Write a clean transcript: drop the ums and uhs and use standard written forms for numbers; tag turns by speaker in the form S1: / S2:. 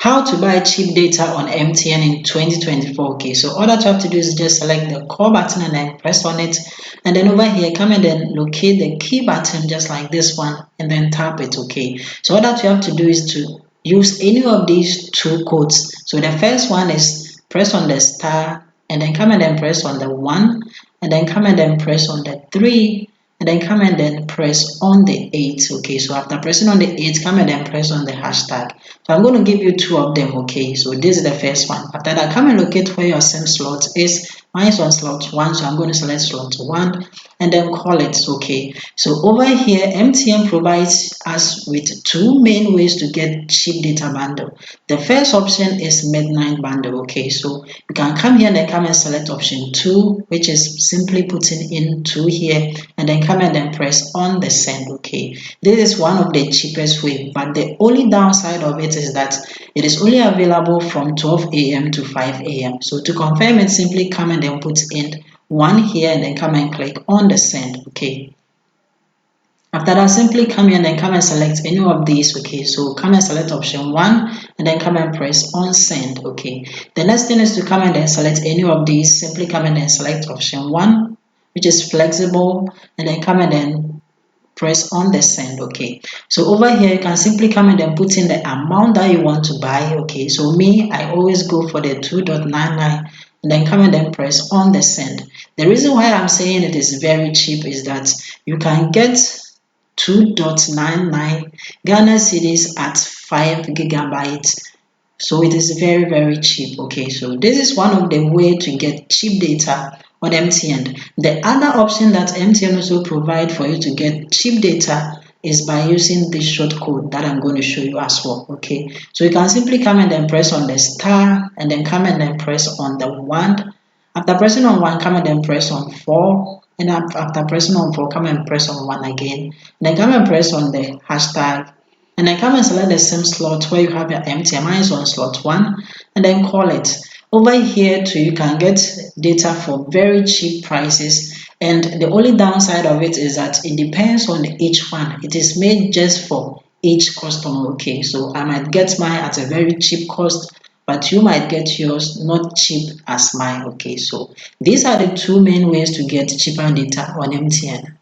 S1: How to buy cheap data on MTN in 2024. Okay, so all that you have to do is just select the call button and then press on it, and then over here come and then locate the key button just like this one and then tap it. Okay, so all that you have to do is to use any of these two codes. So the first one is press on the star and then come and then press on the 1 and then come and then press on the 3 and then come and then press on the 8. Okay, so after pressing on the 8, come and then press on the hashtag. So I'm going to give you two of them. Okay, so this is the first one. After that, come and locate where your SIM slot is. Mine is on slot 1, so I'm going to select slot 1 and then call it. Okay, so over here MTN provides us with two main ways to get cheap data bundle. The first option is midnight bundle. Okay, so you can come here and then come and select option 2, which is simply putting in 2 here and then come and then press on the send. Okay, this is one of the cheapest way, but the only downside of it is that it is only available from 12 a.m. to 5 a.m. So to confirm it, simply come and then put in 1 here and then come and click on the send. Okay, after that, simply come here and then come and select any of these. Okay, so come and select option 1 and then come and press on send. Okay, the next thing is to come and then select any of these. Simply come and then select option 1, which is flexible, and then come and then press on the send. Okay, so over here you can simply come and then put in the amount that you want to buy. Okay, so me, I always go for the 2.99 and then come and then press on the send. The reason why I'm saying it is very cheap is that you can get 2.99 Ghana cedis at 5 gigabytes. So it is very cheap. Okay, so this is one of the way to get cheap data on MTN. The other option that MTN also provide for you to get cheap data is by using this short code that I'm going to show you as well. Okay, so you can simply come and then press on the star and then come and then press on the 1. After pressing on 1, come and then press on 4, and after pressing on 4, come and press on 1 again, then come and press on the hashtag, and then come and select the same slot where you have your MTN. Mine is on slot 1 and then call it. Over here too, you can get data for very cheap prices, and the only downside of it is that it depends on each one. It is made just for each customer. Okay, so I might get mine at a very cheap cost, but you might get yours not cheap as mine. Okay, so these are the two main ways to get cheaper data on MTN.